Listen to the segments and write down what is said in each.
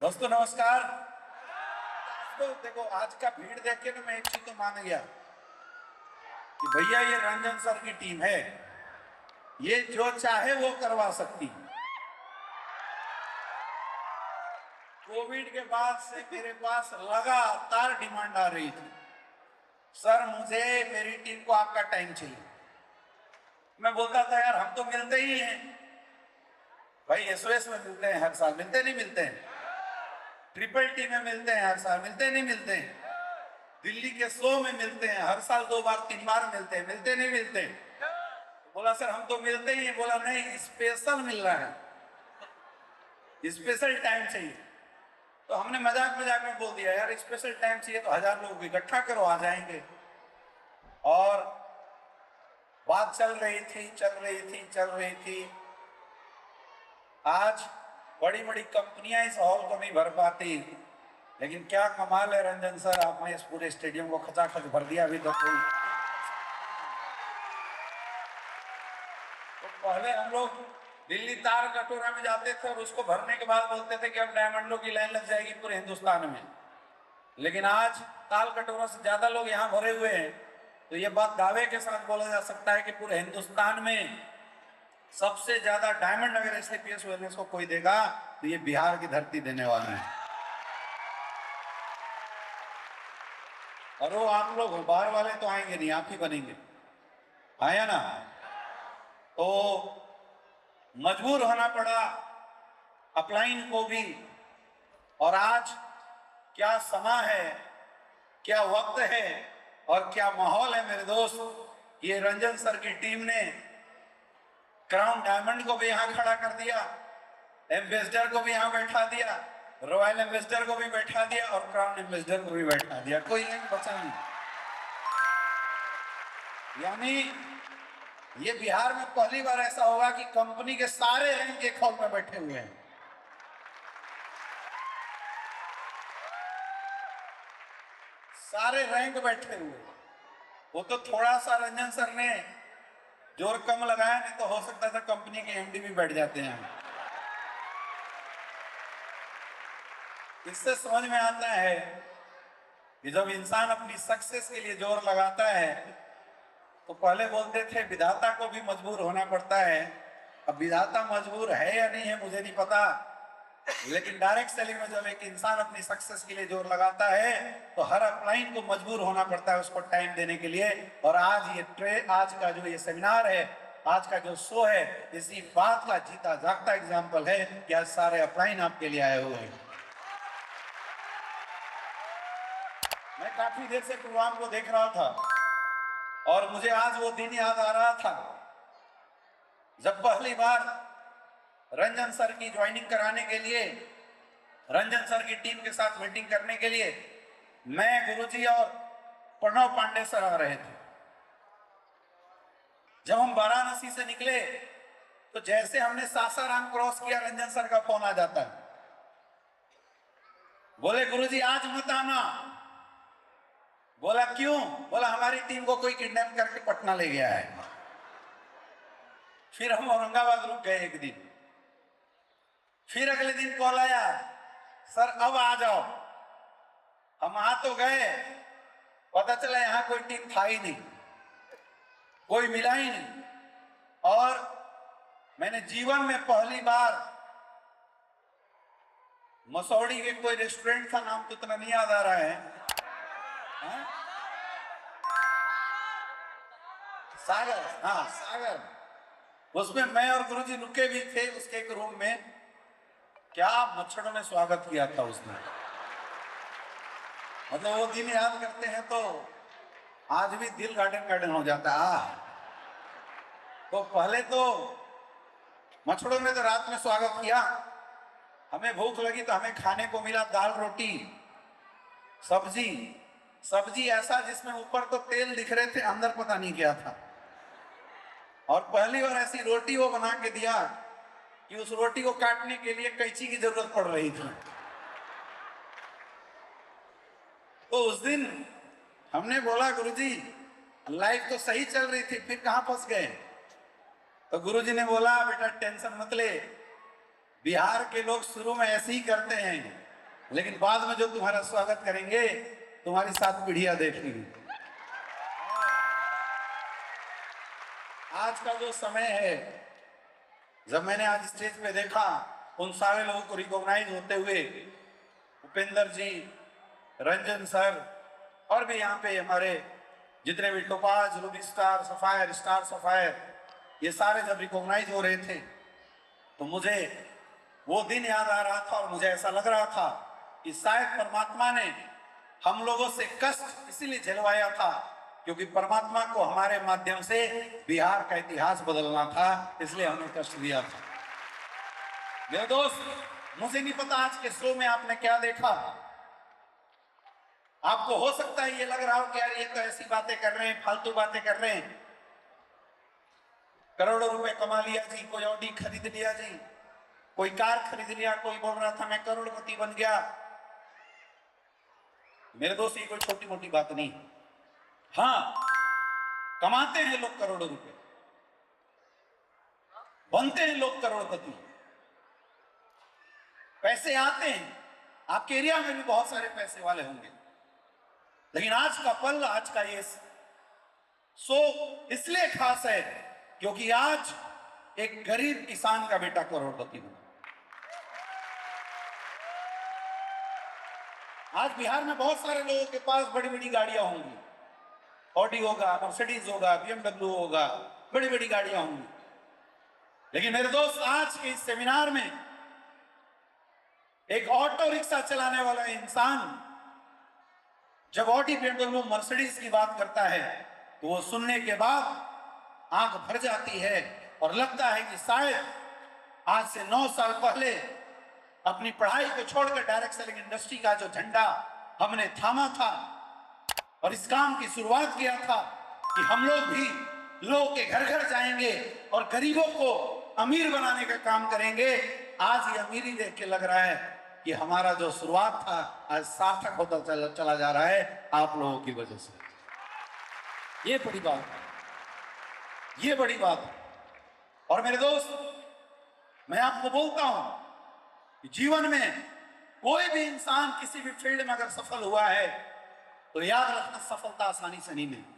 दोस्तों नमस्कार। तो देखो आज का भीड़ देख के ना मैं एक चीज तो मान गया कि भैया ये रंजन सर की टीम है, ये जो चाहे वो करवा सकती है। कोविड के बाद से मेरे पास लगातार डिमांड आ रही थी, सर मुझे मेरी टीम को आपका टाइम चाहिए। मैं बोलता था यार हम तो मिलते ही हैं भाई, एसओएस में मिलते हैं हर साल, मिलते नहीं मिलते हैं, ट्रिपल टी में मिलते हैं हर साल, मिलते नहीं मिलते हैं, दिल्ली के शो में मिलते हैं हर साल 2 बार 3 बार मिलते हैं, मिलते नहीं मिलते हैं। बोला सर हम तो मिलते ही हैं। बोला नहीं, स्पेशल मिल रहा है, स्पेशल टाइम चाहिए। तो हमने मजाक मजाक में बोल दिया यार स्पेशल टाइम चाहिए तो 1000 लोग इकट्ठा करो, आ जाएंगे। और बात चल रही थी। आज बड़ी बड़ी कंपनियां इस हॉल को नहीं भर पाती, लेकिन क्या कमाल है रंजन सर, आपने इस पूरे स्टेडियम को खचाखच भर दिया। अभी तक कोई तो पहले हम लोग दिल्ली तार कटोरा में जाते थे और उसको भरने के बाद बोलते थे कि अब डायमंडों की लाइन लग जाएगी पूरे हिंदुस्तान में, लेकिन आज ताल कटोरा से ज्यादा लोग यहाँ भरे हुए हैं। तो ये बात दावे के साथ बोला जा सकता है कि पूरे हिंदुस्तान में सबसे ज्यादा डायमंड अगर एसआईपीएस वेलनेस को कोई देगा तो ये बिहार की धरती देने वाला है। और वो आप लोग हो, बाहर वाले तो आएंगे नहीं, आप ही बनेंगे, आया ना। तो मजबूर होना पड़ा अपलाइन को भी। और आज क्या समा है, क्या वक्त है और क्या माहौल है मेरे दोस्त। ये रंजन सर की टीम ने क्राउन डायमंड को भी यहां खड़ा कर दिया, एम्बेसडर को भी यहां बैठा दिया, रॉयल एम्बेसडर को भी बैठा दिया और क्राउन एम्बेसडर को भी बैठा दिया, कोई नहीं बचा नहीं। यानी ये बिहार में पहली बार ऐसा होगा कि कंपनी के सारे रैंक एक हॉल में बैठे हुए हैं। सारे रैंक बैठे हुए। वो तो थोड़ा सा रंजन सर ने जोर कम लगाया, नहीं तो हो सकता था कंपनी के एमडी भी बैठ जाते हैं। इससे समझ में आता है कि जब इंसान अपनी सक्सेस के लिए जोर लगाता है तो पहले बोलते थे विधाता को भी मजबूर होना पड़ता है। अब विधाता मजबूर है या नहीं है मुझे नहीं पता, लेकिन डायरेक्ट सेलिंग में जब एक इंसान अपनी सक्सेस के लिए जोर लगाता है तो हर अपलाइन को मजबूर होना पड़ता है उसको टाइम देने के लिए। और आज का जो ये सेमिनार है, आज का जो शो है, इसी बात का जीता जागता एग्जाम्पल है कि आज सारे अपलाइन आपके लिए आए हुए हैं। मैं काफी देर से प्रोग्राम को देख रहा था और मुझे आज वो दिन याद आ रहा था जब पहली बार रंजन सर की ज्वाइनिंग कराने के लिए, रंजन सर की टीम के साथ मीटिंग करने के लिए मैं, गुरुजी और प्रणव पांडे सर आ रहे थे। जब हम वाराणसी से निकले तो जैसे हमने सासाराम क्रॉस किया रंजन सर का फोन आ जाता है, बोले गुरुजी आज मत आना। बोला क्यों? बोला हमारी टीम को कोई किडनैप करके पटना ले गया है। फिर हम औरंगाबाद रुक गए एक दिन, फिर अगले दिन कॉल आया, सर अब आ जाओ। हम आ तो गए, पता चला यहां कोई टीम था ही नहीं, कोई मिला ही नहीं। और मैंने जीवन में पहली बार मसौड़ी के कोई रेस्टोरेंट का नाम तो इतना नहीं याद आ रहा है, सागर, हाँ सागर, उसमें मैं और गुरुजी रुके भी थे उसके एक रूम में। क्या मच्छरों ने स्वागत किया था उसने, मतलब वो दिन याद करते हैं तो आज भी दिल गार्डन हो जाता है। तो पहले तो मच्छरों ने तो रात में स्वागत किया, हमें भूख लगी तो हमें खाने को मिला दाल रोटी सब्जी ऐसा जिसमें ऊपर तो तेल दिख रहे थे, अंदर पता नहीं क्या था। और पहली बार ऐसी रोटी वो बना के दिया कि उस रोटी को काटने के लिए कैंची की जरूरत पड़ रही थी। तो उस दिन हमने बोला गुरुजी लाइफ तो सही चल रही थी, फिर कहां फंस गए? तो गुरुजी ने बोला बेटा टेंशन मत ले, बिहार के लोग शुरू में ऐसे ही करते हैं लेकिन बाद में जो तुम्हारा स्वागत करेंगे तुम्हारी 7 पीढ़ियां देखेंगी। आज का जो समय है, जब मैंने आज स्टेज पे देखा उन सारे लोगों को रिकॉग्नाइज होते हुए, उपेंद्र जी, रंजन सर और भी यहाँ पे हमारे जितने भी टोपाज, रूबी स्टार सफायर, ये सारे जब रिकॉग्नाइज हो रहे थे तो मुझे वो दिन याद आ रहा था और मुझे ऐसा लग रहा था कि शायद परमात्मा ने हम लोगों से कष्ट इसीलिए झेलवाया था क्योंकि परमात्मा को हमारे माध्यम से बिहार का इतिहास बदलना था, इसलिए हमें कष्ट दिया था। मेरे दोस्त, मुझे नहीं पता आज के शो में आपने क्या देखा। आपको हो सकता है ये लग रहा हो कि यार ये तो ऐसी बातें कर रहे हैं, फालतू बातें कर रहे हैं। करोड़ों रुपए कमा लिया जी, कोई ऑडी खरीद लिया जी, कोई कार खरीद लिया, कोई बोल रहा था मैं करोड़पति बन गया। मेरे दोस्त, ये कोई छोटी मोटी बात नहीं। हाँ, कमाते हैं लोग करोड़ों रुपए, बनते हैं लोग करोड़पति, पैसे आते हैं। आपके एरिया में भी बहुत सारे पैसे वाले होंगे, लेकिन आज का पल, आज का ये शो इसलिए खास है क्योंकि आज एक गरीब किसान का बेटा करोड़पति बना। आज बिहार में बहुत सारे लोगों के पास बड़ी बड़ी गाड़ियां होंगी, ऑडी होगा, मर्सिडीज होगा, BMW होगा, बड़ी बड़ी गाड़ियां होंगी। लेकिन मेरे दोस्त, आज के इस सेमिनार में एक ऑटो रिक्शा चलाने वाला इंसान जब ऑडी, BMW, मर्सिडीज की बात करता है तो वो सुनने के बाद आंख भर जाती है और लगता है कि शायद आज से 9 साल पहले अपनी पढ़ाई को छोड़कर डायरेक्ट सेलिंग इंडस्ट्री का जो झंडा हमने थामा था और इस काम की शुरुआत किया था कि हम लोग भी लोगों के घर घर जाएंगे और गरीबों को अमीर बनाने का काम करेंगे। आज ये अमीरी देख के लग रहा है कि हमारा जो शुरुआत था आज सार्थक होता चला जा रहा है आप लोगों की वजह से। ये बड़ी बात है, ये बड़ी बात है। और मेरे दोस्त, मैं आपको बोलता हूं कि जीवन में कोई भी इंसान किसी भी फील्ड में अगर सफल हुआ है तो याद रखना, सफलता आसानी से नहीं मिलती।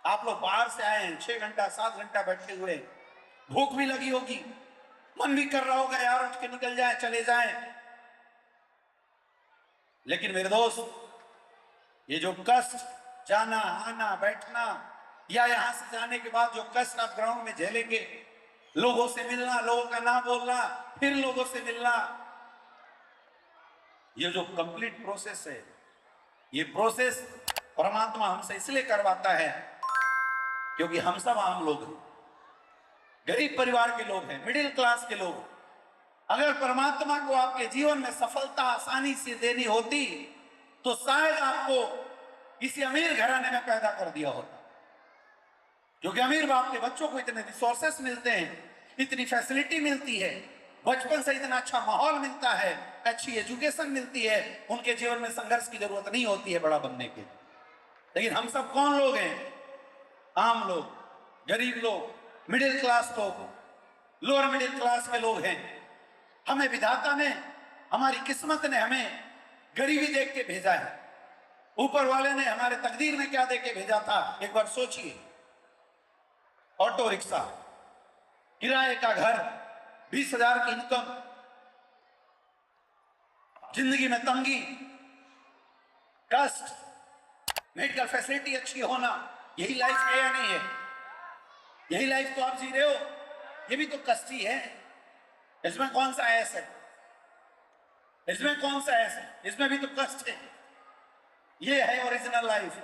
आप लोग बाहर से आए हैं, 6 घंटा 7 घंटा बैठे हुए, भूख भी लगी होगी, मन भी कर रहा होगा यार उठ के निकल जाए, चले जाए। लेकिन मेरे दोस्त, ये जो कष्ट, जाना आना बैठना, या यहां से जाने के बाद जो कष्ट आप ग्राउंड में झेलेंगे, लोगों से मिलना, लोगों का नाम बोलना, फिर लोगों से मिलना, ये जो कंप्लीट प्रोसेस है, ये प्रोसेस परमात्मा हमसे इसलिए करवाता है क्योंकि हम सब आम लोग हैं, गरीब परिवार के लोग हैं, मिडिल क्लास के लोग। अगर परमात्मा को आपके जीवन में सफलता आसानी से देनी होती तो शायद आपको किसी अमीर घराने में पैदा कर दिया होता, क्योंकि अमीर बाप के बच्चों को इतने रिसोर्सेस मिलते हैं, इतनी फैसिलिटी मिलती है, बचपन से इतना अच्छा माहौल मिलता है, अच्छी एजुकेशन मिलती है, उनके जीवन में संघर्ष की जरूरत नहीं होती है बड़ा बनने के। लेकिन हम सब कौन लोग हैं? आम लोग, गरीब लोग, मिडिल क्लास लोग, लोअर मिडिल क्लास के लोग हैं। हमें विधाता ने, हमारी किस्मत ने हमें गरीबी देख के भेजा है। ऊपर वाले ने हमारे तकदीर में क्या देख के भेजा था, एक बार सोचिए। ऑटो रिक्शा, किराए का घर, 20,000 की इनकम, जिंदगी में तंगी, कष्ट, मेडिकल फैसिलिटी अच्छी होना, यही लाइफ है या नहीं है? यही लाइफ तो आप जी रहे हो, ये भी तो कष्ट ही है। इसमें कौन सा ऐस है? इसमें कौन सा ऐस है? इसमें भी तो कष्ट है। ये है ओरिजिनल लाइफ।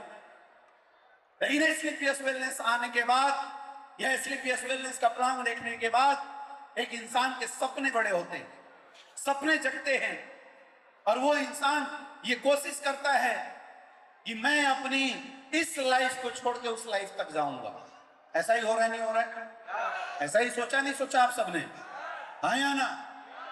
लेकिन स्लीपियस वेलनेस आने के बाद, यह स्लीपियस वेलनेस का प्लान देखने के बाद एक इंसान के सपने बड़े होते हैं, सपने जगते हैं, और वो इंसान ये कोशिश करता है कि मैं अपनी इस लाइफ को छोड़ के उस लाइफ तक जाऊंगा। ऐसा ही हो रहा है, नहीं हो रहा है? ऐसा ही सोचा नहीं सोचा आप सबने? हाँ या ना?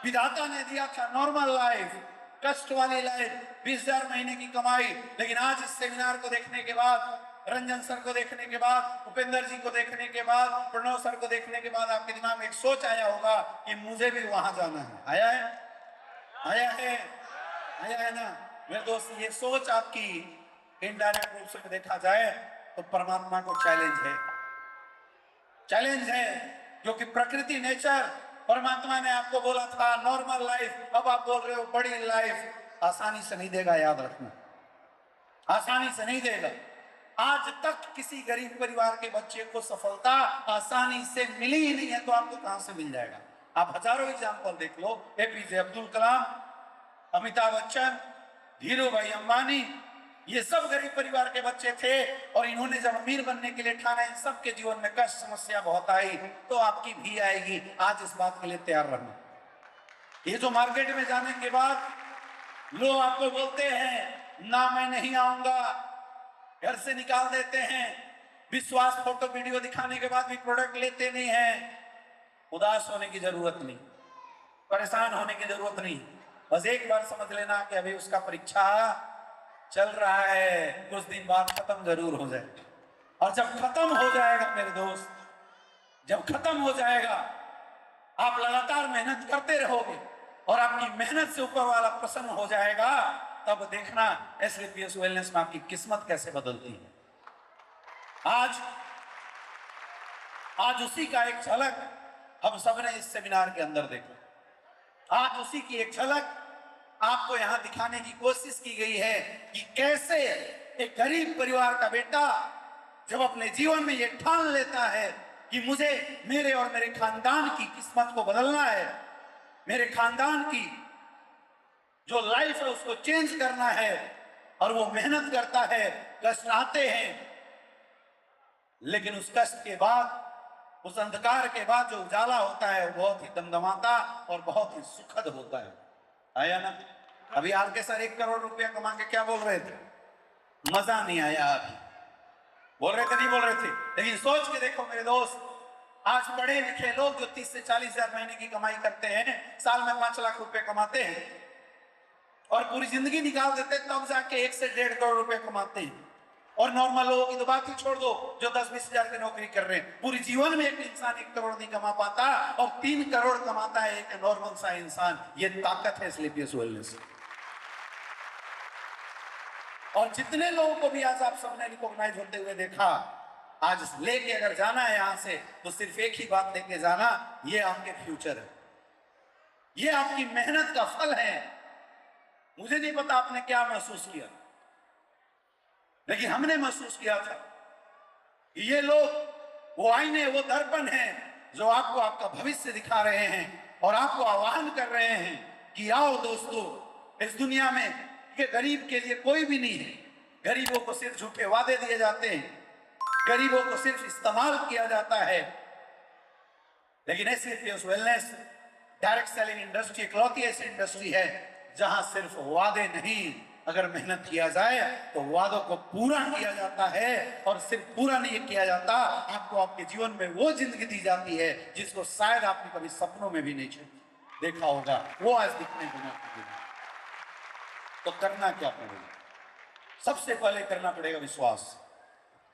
विधाता ने दिया था नॉर्मल लाइफ, कष्ट वाली लाइफ, 20,000 महीने की कमाई। लेकिन आज इस सेमिनार को देखने के बाद, रंजन सर को देखने के बाद, उपेंद्र जी को देखने के बाद, प्रणव सर को देखने के बाद आपके दिमाग में एक सोच आया होगा कि मुझे भी वहां जाना है। आया है? आया है? आया है ना मेरे दोस्त। ये सोच आपकी इनडायरेक्ट रूप से देखा जाए तो परमात्मा को चैलेंज है, चैलेंज है, क्योंकि प्रकृति नेचर, परमात्मा ने आपको बोला था नॉर्मल लाइफ, अब आप बोल रहे हो बड़ी लाइफ। आसानी से नहीं देगा, याद रखना, आसानी से नहीं देगा। आज तक किसी गरीब परिवार के बच्चे को सफलता आसानी से मिली ही नहीं है, तो आपको कहां से मिल जाएगा? आप हजारों एग्जाम्पल देख लो, एपीजे अब्दुल कलाम, अमिताभ बच्चन, धीरू भाई अंबानी, ये सब गरीब परिवार के बच्चे थे। और इन्होंने जब अमीर बनने के लिए ठाना, इन सब के जीवन में कष्ट समस्या बहुत आई, तो आपकी भी आएगी। आज इस बात के लिए तैयार रहना। ये जो मार्केट में जाने के बाद लोग आपको बोलते हैं ना मैं नहीं आऊंगा, घर से निकाल देते हैं, विश्वास फोटो वीडियो दिखाने के बाद भी प्रोडक्ट लेते नहीं हैं, उदास होने की जरूरत नहीं, परेशान होने की जरूरत नहीं। बस एक बार समझ लेना कि अभी उसका परीक्षा चल रहा है, कुछ दिन बाद खत्म जरूर हो जाएगा। और जब खत्म हो जाएगा मेरे दोस्त, जब खत्म हो जाएगा, आप लगातार मेहनत करते रहोगे और आपकी मेहनत से ऊपर वाला प्रसन्न हो जाएगा, तब देखना एसलीपीएस वेलनेस में आपकी किस्मत कैसे बदलती है। आज उसी का एक झलक हम सबने इस सेमिनार के अंदर देखा। आज उसी की एक झलक आपको यहां दिखाने की कोशिश की गई है कि कैसे एक गरीब परिवार का बेटा जब अपने जीवन में यह ठान लेता है कि मुझे मेरे और मेरे खानदान की किस्मत को बदलना है, मेरे खानदान की जो लाइफ है उसको चेंज करना है, और वो मेहनत करता है, कष्ट आते हैं, लेकिन उस कष्ट के बाद, उस अंधकार के बाद जो उजाला होता है वो बहुत ही दमदमाता और बहुत ही सुखद होता है। आया ना? अभी आरके सर 1 करोड़ रुपया कमा के क्या बोल रहे थे? मजा नहीं आया। अभी बोल रहे थे, नहीं बोल रहे थे, लेकिन सोच के देखो मेरे दोस्त, आज पढ़े लिखे लोग जो 30 से 40 हजार महीने की कमाई करते हैं, साल में 5 लाख रुपए कमाते हैं और पूरी जिंदगी निकाल देते, तब जाके 1 से 1.5 करोड़ रुपए कमाते हैं। और नॉर्मल लोगों की तो बात ही छोड़ दो, जो 10-20 हजार की नौकरी कर रहे हैं। पूरी जीवन में एक इंसान 1 करोड़ नहीं कमा पाता और 3 करोड़ कमाता है एक नॉर्मल सा इंसान। ये ताकत है एसलीपीएस वेलनेस। और जितने लोगों को भी आज आप सबने रिकॉग्नाइज होते हुए देखा, आज लेके अगर जाना है यहां से, तो सिर्फ एक ही बात लेके जाना, ये आपके फ्यूचर है, ये आपकी मेहनत का फल है। मुझे नहीं पता आपने क्या महसूस किया, लेकिन हमने महसूस किया था कि ये लोग वो आईने, वो दर्पण हैं जो आपको आपका भविष्य दिखा रहे हैं और आपको आह्वान कर रहे हैं कि आओ दोस्तों, इस दुनिया में कि गरीब के लिए कोई भी नहीं है। गरीबों को सिर्फ झूठे वादे दिए जाते हैं, गरीबों को सिर्फ इस्तेमाल किया जाता है। लेकिन एसलीपीएस वेलनेस डायरेक्ट सेलिंग इंडस्ट्री इकलौती ऐसी इंडस्ट्री है जहां सिर्फ वादे नहीं, अगर मेहनत किया जाए तो वादों को पूरा किया जाता है। और सिर्फ पूरा नहीं किया जाता, आपको आपके जीवन में वो जिंदगी दी जाती है जिसको शायद आपने कभी सपनों में भी नहीं देखा होगा, वो आज दिखने को मिलेगा। तो करना क्या पड़ेगा? सबसे पहले करना पड़ेगा विश्वास।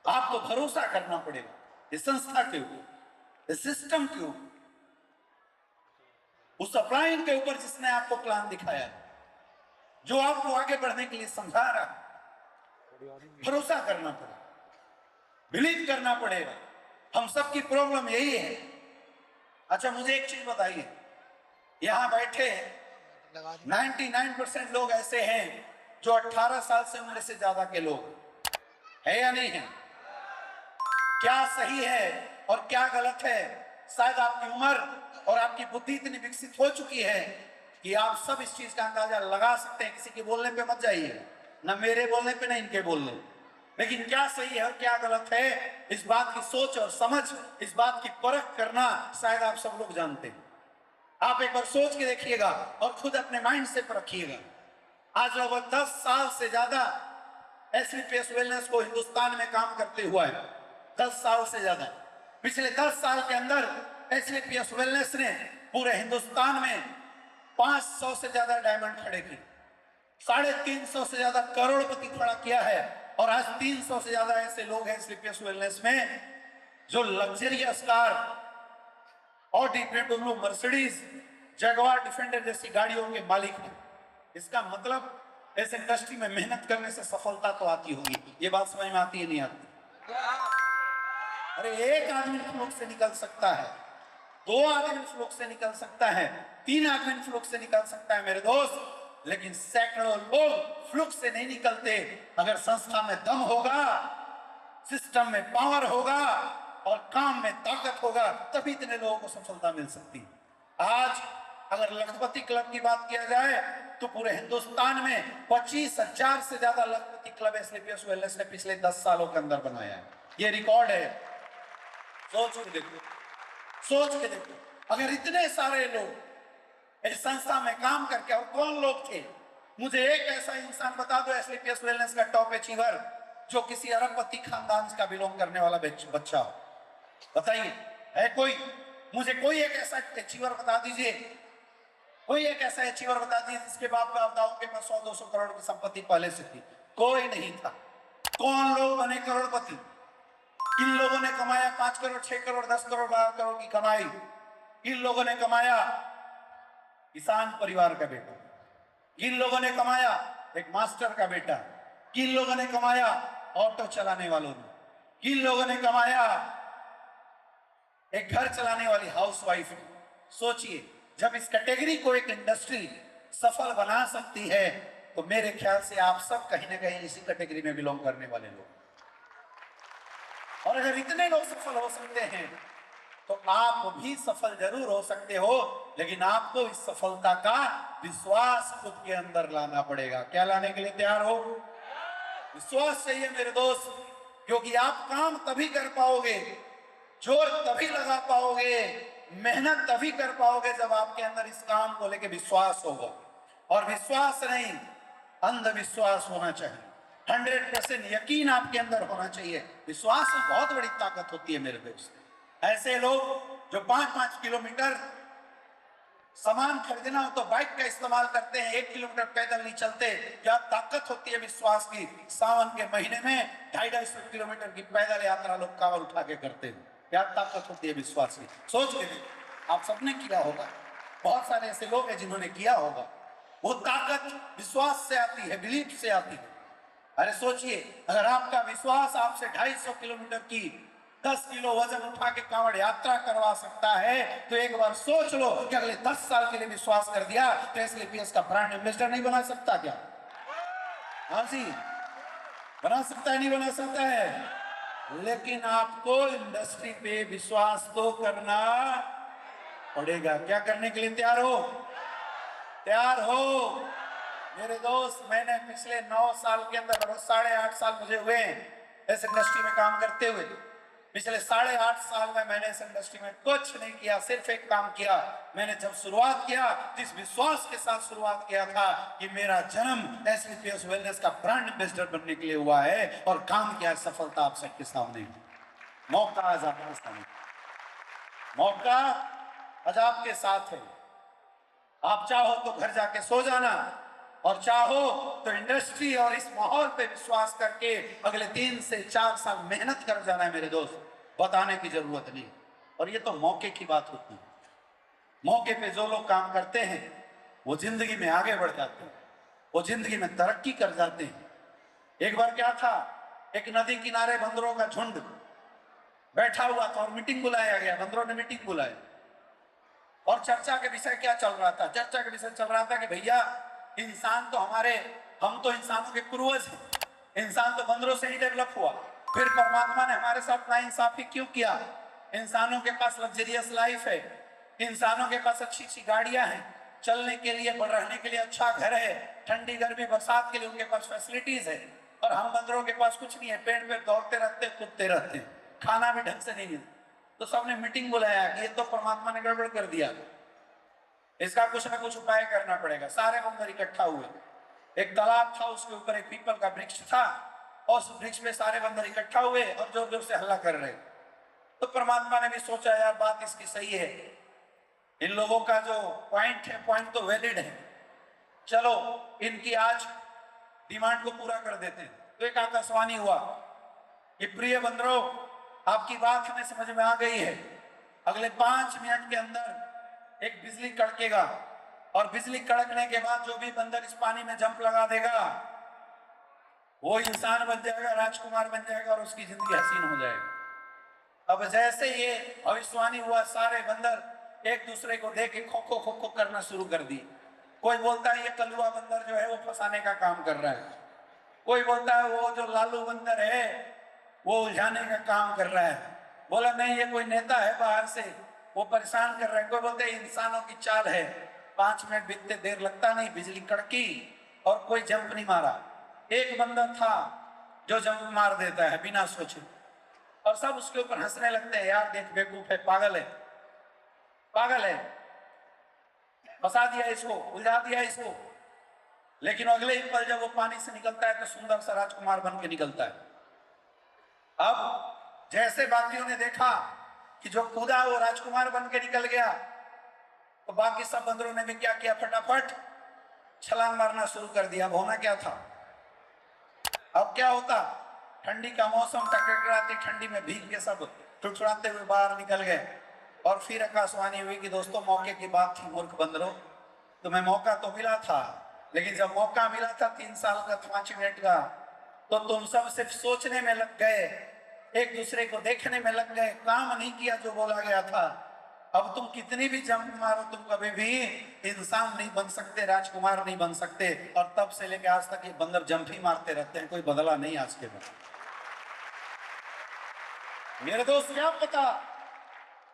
आपको भरोसा करना पड़ेगा इस संस्था के ऊपर, इस सिस्टम के ऊपर, उस अपलाइन के ऊपर जिसने आपको प्लान दिखाया, जो आपको आगे बढ़ने के लिए समझा रहा। भरोसा करना पड़ेगा, बिलीव करना पड़ेगा। हम सबकी प्रॉब्लम यही है। अच्छा मुझे एक चीज बताइए, यहां बैठे 99% लोग ऐसे हैं जो 18 साल से उम्र से ज्यादा के लोग है या नहीं है? क्या सही है और क्या गलत है? शायद आपकी उम्र और आपकी बुद्धि इतनी विकसित हो चुकी है कि आप सब इस चीज का अंदाजा लगा सकते हैं। किसी के बोलने पे मत जाइए, ना मेरे बोलने पे, ना इनके बोलने। लेकिन क्या सही है और क्या गलत है, इस बात की सोच और समझ, इस बात की परख करना शायद आप सब लोग जानते हैं। आप एक बार सोच के देखिएगा और खुद अपने माइंड से परखिएगा। आज लगभग 10 साल से ज्यादा एसलीपीएस वेलनेस को हिंदुस्तान में काम करते हुआ है। 10 साल से ज्यादा। पिछले 10 साल के अंदर एसलीपीएस वेलनेस ने पूरे हिंदुस्तान में 500 से ज्यादा डायमंड खड़े किए, 350 से ज्यादा करोड़पति खड़ा किया है। और आज 300 से ज्यादा ऐसे लोग हैं एसलीपीएस वेलनेस में जो luxurious car, Audi, BMW, Mercedes, Jaguar, defender जैसी गाड़ियों के मालिक हैं। इसका मतलब इस इंडस्ट्री में मेहनत करने से सफलता तो आती होगी। ये बात समझ में आती है नहीं आती? अरे एक आदमी फ्लूक से निकल सकता है, 2 आदमी फ्लूक से निकल सकता है, 3 आदमी फ्लूक से निकल सकता है मेरे दोस्त, लेकिन सैकड़ों लोग फ्लूक से नहीं निकलते। अगर संस्था में दम होगा, सिस्टम में पावर होगा और काम में ताकत होगा, तभी इतने लोगों को सफलता मिल सकती है। आज अगर लखपति क्लब की बात किया जाए तो पूरे हिंदुस्तान में 25,000 से ज्यादा लखपति क्लब एसलीपीएस वेलनेस ने पिछले 10 सालों के अंदर बनाया है। ये रिकॉर्ड है। सोच के देखो, सोच के देखो, अगर इतने सारे लोग इस संस्था में काम करके, और कौन लोग थे, मुझे एक ऐसा इंसान बता दो एसलीपीएस वेलनेस का टॉप अचीवर जो किसी अरबपति खानदान का बिलोंग करने वाला बच्चा हो, बताइए है कोई? मुझे कोई एक ऐसा अचीवर बता दीजिए, कोई एक ऐसा अचीवर बता दीजिए जिसके बाप दादाओं के पास 100-200 करोड़ की संपत्ति पहले से थी। कोई नहीं था। कौन लोग बने करोड़पति? किन लोगों ने कमाया 5 करोड़, 6 करोड़, 10 करोड़, 12 करोड़ की कमाई? किन लोगों ने कमाया? किसान परिवार का बेटा। किन लोगों ने कमाया? एक मास्टर का बेटा। किन लोगों ने कमाया? ऑटो चलाने वालों ने। किन लोगों ने कमाया? एक घर चलाने वाली हाउसवाइफ ने। सोचिए, जब इस कैटेगरी को एक इंडस्ट्री सफल बना सकती है तो मेरे ख्याल से आप सब कहीं ना कहीं इसी कैटेगरी में बिलोंग करने वाले लोग। और अगर इतने लोग सफल हो सकते हैं तो आप भी सफल जरूर हो सकते हो, लेकिन आपको इस सफलता का विश्वास खुद के अंदर लाना पड़ेगा। क्या लाने के लिए तैयार हो? विश्वास चाहिए मेरे दोस्त, क्योंकि आप काम तभी कर पाओगे, जोर तभी लगा पाओगे, मेहनत तभी कर पाओगे जब आपके अंदर इस काम को लेकर विश्वास होगा। और विश्वास नहीं, अंधविश्वास होना चाहिए। 100% यकीन आपके अंदर होना चाहिए। विश्वास में बहुत बड़ी ताकत होती है मेरे दोस्त। ऐसे लोग जो 5-5 किलोमीटर सामान खरीदना हो तो बाइक का इस्तेमाल करते हैं, 1 किलोमीटर पैदल नहीं चलते। क्या ताकत होती है विश्वास की। सावन के महीने में 250 किलोमीटर की पैदल यात्रा लोग कांवड़ उठा के करते हैं। क्या ताकत होती है विश्वास की। सोच के देखो, आप सबने किया होगा, बहुत सारे ऐसे लोग हैं जिन्होंने किया होगा। वो ताकत विश्वास से आती है, बिलीफ से आती है। अरे सोचिए, अगर आपका विश्वास आपसे 250 किलोमीटर की 10 किलो वजन उठा के कांवड़ यात्रा करवा सकता है, तो एक बार सोच लो कि अगले 10 साल के लिए विश्वास कर दिया तो एसलीपीएस का ब्रांड एम्बेसडर नहीं बना सकता क्या? हाँ जी, बना सकता है, नहीं बना सकता है? लेकिन आपको इंडस्ट्री पे विश्वास तो करना पड़ेगा। क्या करने के लिए तैयार हो? तैयार हो मेरे दोस्त? मैंने पिछले 9 साल के अंदर, 8.5 साल मुझे हुए इस इंडस्ट्री में काम करते हुए। पिछले 8.5 साल में मैंने इस इंडस्ट्री में कुछ नहीं किया, सिर्फ एक काम किया। मैंने जब शुरुआत किया, जिस विश्वास के साथ शुरुआत किया था कि मेरा जन्म एसलीपीएस वेलनेस का ब्रांड एम्बेसडर बनने के लिए हुआ है, और काम किया, सफलता आप सबके सामने। मौका आज आपके सामने, मौका आज आपके साथ है। आप चाहो तो घर जाके सो जाना, और चाहो तो इंडस्ट्री और इस माहौल पे विश्वास करके अगले 3 से 4 साल मेहनत कर जाना है मेरे दोस्त। बताने की जरूरत नहीं। और ये तो मौके की बात होती है। मौके पे जो लोग काम करते हैं वो जिंदगी में आगे बढ़ जाते हैं, वो जिंदगी में तरक्की कर जाते हैं। एक बार क्या था, एक नदी किनारे बंदरों का झुंड बैठा हुआ था और मीटिंग बुलाया गया। बंदरों ने मीटिंग बुलाई और चर्चा के विषय क्या चल रहा था? चर्चा के विषय चल रहा था कि भैया, इंसान तो हम तो इंसानों के पूर्वज हैं। इंसान तो बंदरों से ही डेवलप हुआ, फिर परमात्मा ने हमारे साथ नाइंसाफी क्यों किया? इंसानों के पास लग्जरियस लाइफ है, इंसानों के पास अच्छी अच्छी गाड़ियां हैं, चलने के लिए, रहने के लिए अच्छा घर है, ठंडी गर्मी बरसात के लिए उनके पास फैसिलिटीज है, और हम बंदरों के पास कुछ नहीं है। पेड़ पे दौड़ते रहते, कूदते रहते, खाना भी ढंग से नहीं मिलता। तो सबने मीटिंग बुलाया कि ये तो परमात्मा ने गड़बड़ कर दिया, इसका कुछ ना कुछ उपाय करना पड़ेगा। सारे बंदर इकट्ठा हुए। एक तालाब था, उसके ऊपर एक पीपल का वृक्ष था, और उस वृक्ष में सारे बंदर इकट्ठा हुए और जोर जोर से हल्ला कर रहे। तो परमात्मा ने भी सोचा, यार बात इसकी सही है, इन लोगों का जो पॉइंट है, पॉइंट तो वैलिड है, चलो इनकी आज डिमांड को पूरा कर देते हैं। तो एक आकाशवाणी हुआ कि प्रिय बंदरों, आपकी बात हमें समझ में आ गई है, अगले 5 मिनट के अंदर एक बिजली कड़केगा, और बिजली कड़कने के बाद जो भी बंदर इस पानी में जंप लगा देगा वो इंसान बन जाएगा, राजकुमार बन जाएगा और उसकी जिंदगी हसीन हो जाएगी। अब जैसे ये भविष्यवाणी हुआ, सारे बंदर एक दूसरे को देख के खो खो खो खो करना शुरू कर दी। कोई बोलता है ये कलुआ बंदर जो है वो फंसाने का काम कर रहा है, कोई बोलता है वो जो लालू बंदर है वो उलझाने का काम कर रहा है, बोला नहीं ये कोई नेता है बाहर से वो परेशान कर रहा है, कोई बोलते हैं इंसानों की चाल है। 5 मिनट बीतते देर लगता नहीं, बिजली कड़की और कोई जंप नहीं मारा। एक बंदर था जो जंप मार देता है बिना सोचे और सब उसके ऊपर हंसने लगते हैं, यार देख बेवकूफ है, पागल है, पागल है, फंसा दिया इसको, उलझा दिया इसको। लेकिन अगले ही पल जब वो पानी से निकलता है तो सुंदर सा राजकुमार बन के निकलता है। अब जैसे बाकियों ने देखा कि जो कूदा वो राजकुमार बन के निकल गया तो बाकी सब बंदरों ने भी क्या किया, फटाफट छलांग मारना शुरू कर दिया। अब होना क्या था, अब क्या होता, ठंडी का मौसम, टकटकाती ठंडी में भीग के सब ठुठुराते हुए बाहर निकल गए। और फिर आकाशवाणी हुई कि दोस्तों मौके की बात थी, मूर्ख बंदरों, तुम्हें मौका तो मिला था, लेकिन जब मौका मिला था 3 साल का 5 मिनट का, तो तुम सब सिर्फ सोचने में लग गए, एक दूसरे को देखने में लग गए, काम नहीं किया जो बोला गया था। अब तुम कितनी भी जंप मारो तुम कभी भी इंसान नहीं बन सकते, राजकुमार नहीं बन सकते। और तब से लेकर आज तक ये बंदर जंप ही मारते रहते हैं, कोई बदला नहीं आज के बाद। मेरे दोस्त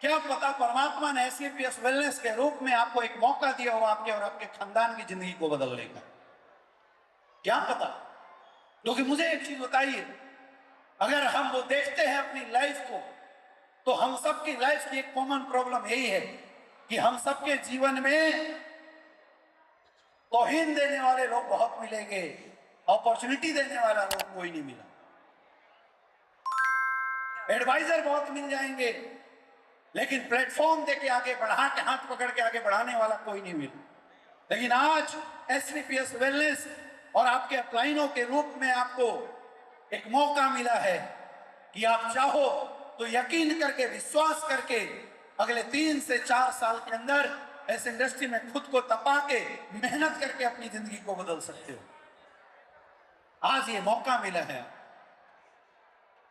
क्या पता परमात्मा ने SCPS वेलनेस के रूप में आपको एक मौका दिया हो आपके और आपके खानदान की जिंदगी को बदलने का, क्या पता। क्योंकि मुझे एक चीज बताइए, अगर हम वो देखते हैं अपनी लाइफ को तो हम सबकी लाइफ की एक कॉमन प्रॉब्लम यही है कि हम सबके जीवन में तौहीन देने वाले लोग बहुत मिलेंगे, अपॉर्चुनिटी देने वाला लोग कोई नहीं मिला, एडवाइजर बहुत मिल जाएंगे, लेकिन प्लेटफॉर्म देके आगे बढ़ा के हाथ पकड़ के आगे बढ़ाने वाला कोई नहीं मिला। लेकिन आज SCPS वेलनेस और आपके अपलाइनों के रूप में आपको एक मौका मिला है कि आप चाहो तो यकीन करके, विश्वास करके अगले 3 से 4 साल के अंदर इस इंडस्ट्री में खुद को तपा के मेहनत करके अपनी जिंदगी को बदल सकते हो। आज ये मौका मिला है,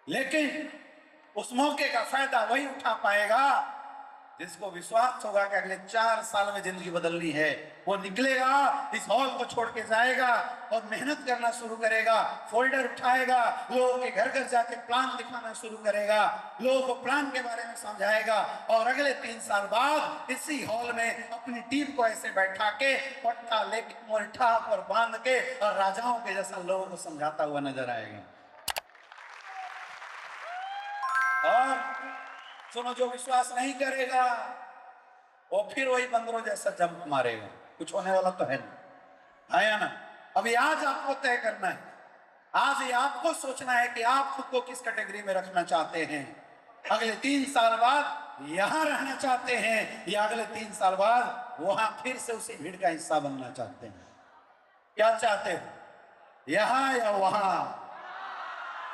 लेकिन उस मौके का फायदा वही उठा पाएगा जिसको विश्वास होगा कि अगले 4 साल में जिंदगी बदलनी है। वो निकलेगा, इस हॉल को छोड़ के जाएगा और मेहनत करना शुरू करेगा, फोल्डर उठाएगा, लोगों के घर घर जाके प्लान दिखाना शुरू करेगा, लोगों को प्लान के बारे में समझाएगा और अगले 3 साल बाद इसी हॉल में अपनी टीम को ऐसे बैठा के पट्टा लेके मुरठा पर बांध के और राजाओं के जैसा लोगों को समझाता हुआ नजर आएगा। और सुनो, जो विश्वास नहीं करेगा वो फिर वही बंदरों जैसा जंप मारेगा, कुछ होने वाला तो है नहीं, आया ना। अभी आज आपको तय करना है, आज ये आपको सोचना है कि आप खुद को किस कैटेगरी में रखना चाहते हैं। अगले 3 साल बाद यहां रहना चाहते हैं या अगले 3 साल बाद वहां फिर से उसी भीड़ का हिस्सा बनना चाहते हैं? क्या चाहते हो, यहां या वहां?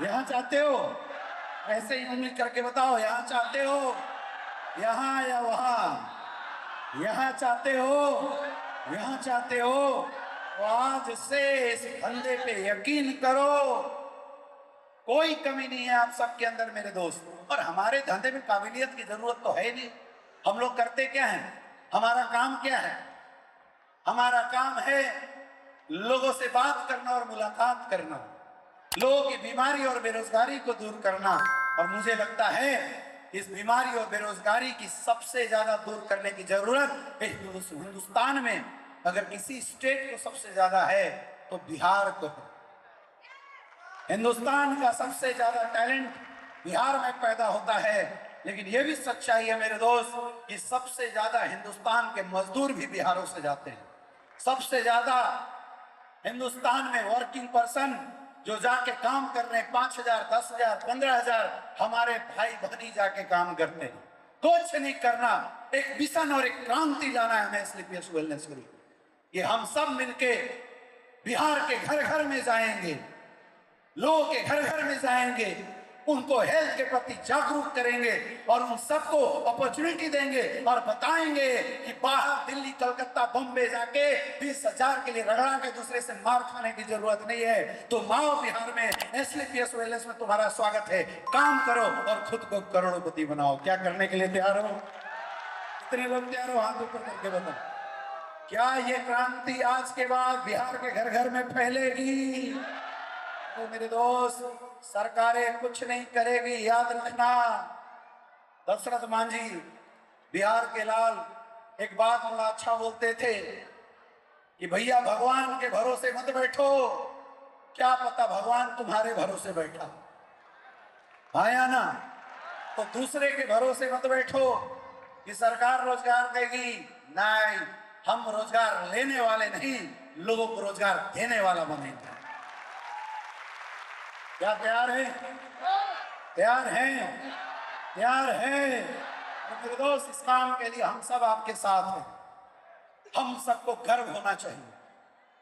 यहां चाहते हो? ऐसे ही उंगली करके बताओ, यहां चाहते हो, यहां या वहां? यहां चाहते हो, यहां चाहते हो? तो आज से इस धंधे पे यकीन करो, कोई कमी नहीं है आप सबके अंदर मेरे दोस्त। और हमारे धंधे में काबिलियत की जरूरत तो है नहीं। हम लोग करते क्या है, हमारा काम क्या है? हमारा काम है लोगों से बात करना और मुलाकात करना, लोगों की बीमारी और बेरोजगारी को दूर करना। और मुझे लगता है इस बीमारी और बेरोजगारी की सबसे ज्यादा दूर करने की जरूरत हिंदुस्तान में अगर किसी स्टेट को सबसे ज्यादा है तो बिहार को है। हिंदुस्तान का सबसे ज्यादा टैलेंट बिहार में पैदा होता है, लेकिन यह भी सच्चाई है मेरे दोस्त कि सबसे ज्यादा हिंदुस्तान के मजदूर भी बिहारों से जाते हैं। सबसे ज्यादा हिंदुस्तान में वर्किंग पर्सन जो जाके काम कर रहे हैं 5,000, 10,000, 15,000 हमारे भाई बहनी जाके काम करते हैं। कुछ नहीं करना, एक मिशन और एक क्रांति लाना है हमें SCPS वेलनेस ग्रुप। ये हम सब मिलके बिहार के घर घर में जाएंगे, लोगों के घर घर में जाएंगे, उनको हेल्थ के प्रति जागरूक करेंगे और उन सबको अपॉर्चुनिटी देंगे और बताएंगे कि बाहर दिल्ली, कलकत्ता, बॉम्बे जाके 20,000 के लिए रगड़ा के दूसरे से मार खाने की जरूरत नहीं है। तो माओ बिहार में SLPS वेलनेस में तुम्हारा स्वागत है। काम करो और खुद को करोड़पति बनाओ। क्या करने के लिए तैयार हो? कितने लोग तैयार हो? हाथ ऊपर करके बताओ। क्या ये क्रांति आज के बाद बिहार के घर घर में फैलेगी? तो मेरे दोस्त, सरकारें कुछ नहीं करेगी, याद रखना। दशरथ मांझी, बिहार के लाल, एक बात बड़ा अच्छा बोलते थे कि भैया भगवान के भरोसे मत बैठो, क्या पता भगवान तुम्हारे भरोसे बैठा। आया ना? तो दूसरे के भरोसे मत बैठो कि सरकार रोजगार देगी। नहीं, हम रोजगार लेने वाले नहीं, लोगों को रोजगार देने वाला बनेंगे। क्या तैयार है? तैयार हैं? तैयार है? तो मेरे दोस्त, इस काम के लिए हम सब आपके साथ हैं। हम सबको गर्व होना चाहिए,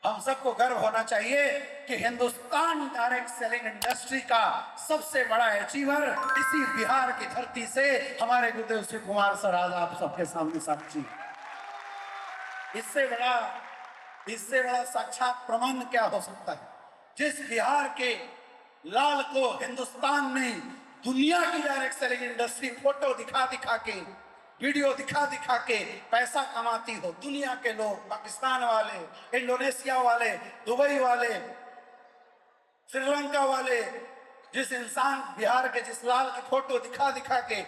हम सबको गर्व होना चाहिए कि हिंदुस्तान डायरेक्ट सेलिंग इंडस्ट्री का सबसे बड़ा अचीवर इसी बिहार की धरती से हमारे गुरुदेव श्री कुमार सर आज आप सबके सामने साक्षी। इससे बड़ा साक्षात प्रमाण क्या हो सकता है? जिस बिहार के लाल को हिंदुस्तान में दुनिया की डायरेक्ट सेलिंग इंडस्ट्री फोटो दिखा दिखा के, वीडियो दिखा दिखा के पैसा कमाती हो, दुनिया के लोग, पाकिस्तान वाले, इंडोनेशिया वाले, दुबई वाले, श्रीलंका वाले, जिस इंसान बिहार के जिस लाल की फोटो दिखा दिखा के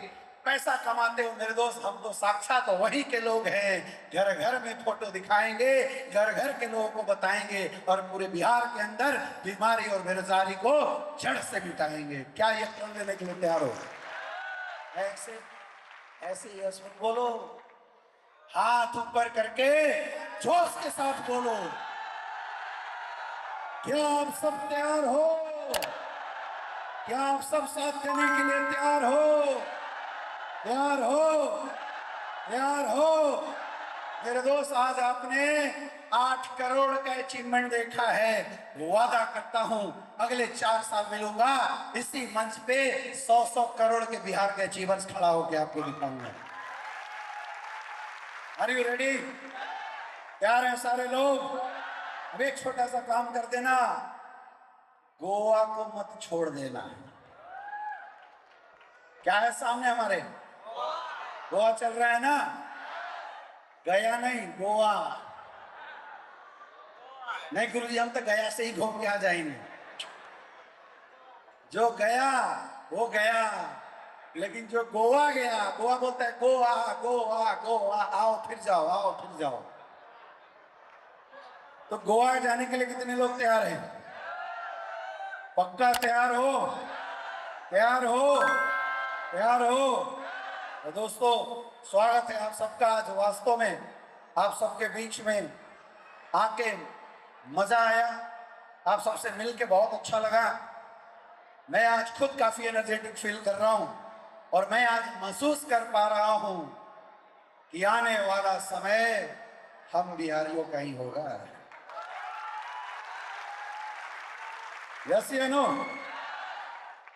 पैसा कमाते हो, मेरे दोस्त, हम तो साक्षात वही के लोग हैं। घर घर में फोटो दिखाएंगे, घर घर के लोगों को बताएंगे और पूरे बिहार के अंदर बीमारी और बेरोजगारी को जड़ से मिटाएंगे। क्या ये प्रण लेने के लिए तैयार हो? ऐसे ऐसे बोलो, हाथ ऊपर करके जोश के साथ बोलो। क्या आप सब तैयार हो? क्या आप सब साथ देने के लिए तैयार हो? तैयार हो? तैयार हो? मेरे दोस्त, आज आपने 8 करोड़ का अचीवमेंट देखा है। वादा करता हूं अगले 4 साल मिलूंगा इसी मंच पे 100 करोड़ के बिहार के अचीवर्स खड़ा होकर आपको दिखाऊंगा। Are you ready? तैयार हैं सारे लोग? अब एक छोटा सा काम कर देना, गोवा को मत छोड़ देना। क्या है सामने हमारे? गोवा चल रहा है ना? गया नहीं, गोवा नहीं गुरुजी, हम तो गया से ही घूम के आ जाएंगे। जो गया वो गया, लेकिन जो गोवा गया, गोवा बोलता है गोवा गोवा गोवा, आओ फिर जाओ, आओ फिर जाओ। तो गोवा जाने के लिए कितने लोग तैयार हैं? पक्का तैयार हो? तैयार हो? तैयार हो? तो दोस्तों, स्वागत है आप सबका। आज वास्तव में आप सबके बीच में आके मजा आया, आप सबसे मिलके बहुत अच्छा लगा। मैं आज खुद काफी एनर्जेटिक फील कर रहा हूं और मैं आज महसूस कर पा रहा हूं कि आने वाला समय हम बिहारियों का ही होगा। यस या नो?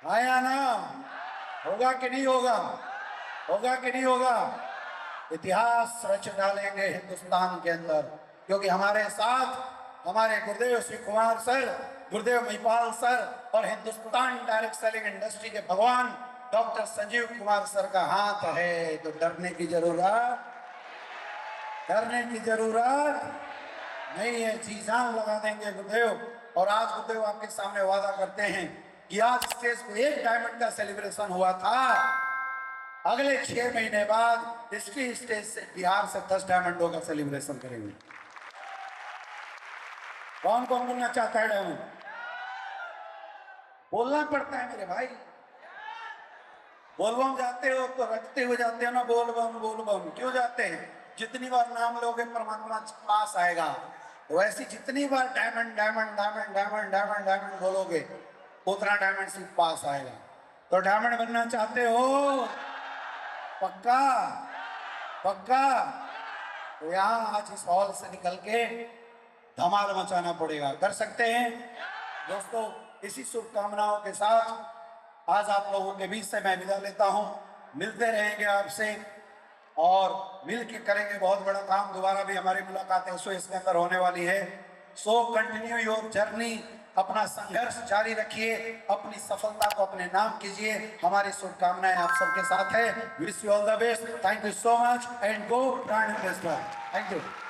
आया ना? होगा कि नहीं होगा? होगा कि नहीं होगा? इतिहास रच डालेंगे हिंदुस्तान के अंदर, क्योंकि हमारे साथ हमारे गुरुदेव श्री कुमार सर, गुरुदेव महिपाल सर और हिंदुस्तान डायरेक्ट सेलिंग इंडस्ट्री के भगवान डॉक्टर संजीव कुमार सर का हाथ है। तो डरने की जरूरत नहीं है, जी जान लगा देंगे गुरुदेव। और आज गुरुदेव आपके सामने वादा करते हैं कि आज स्टेज पे 1 डायमंड का सेलिब्रेशन हुआ था, अगले 6 महीने बाद इसकी स्टेज से बिहार से 10 डायमंडों का सेलिब्रेशन करेंगे। कौन कौन बनना चाहता है डायमंड? बोलना पड़ता है मेरे भाई। बोलबम जाते हो तो रखते हुए जाते हो ना, बोलबम क्यों जाते हैं? जितनी बार नाम लोगे परमात्मा पास आएगा। वैसी जितनी बार diamond diamond diamond diamond diamond diamond बोलोगे उतना डायमंड सिर्फ पास आएगा। तो डायमंड बनना चाहते हो? पक्का? पक्का? तो यहाँ आज इस हॉल से निकल के धमाल मचाना पड़ेगा। कर सकते हैं दोस्तों? इसी शुभकामनाओं के साथ आज आप लोगों के बीच से मैं विदा लेता हूं। मिलते रहेंगे आपसे और मिल के करेंगे बहुत बड़ा काम। दोबारा भी हमारी मुलाकात SOS के अंदर होने वाली है। सो कंटिन्यू योर जर्नी, अपना संघर्ष जारी रखिए, अपनी सफलता को अपने नाम कीजिए। हमारी शुभकामनाएं आप सबके साथ है। Wish you all the best. Thank you so much and go brand investor. Thank you.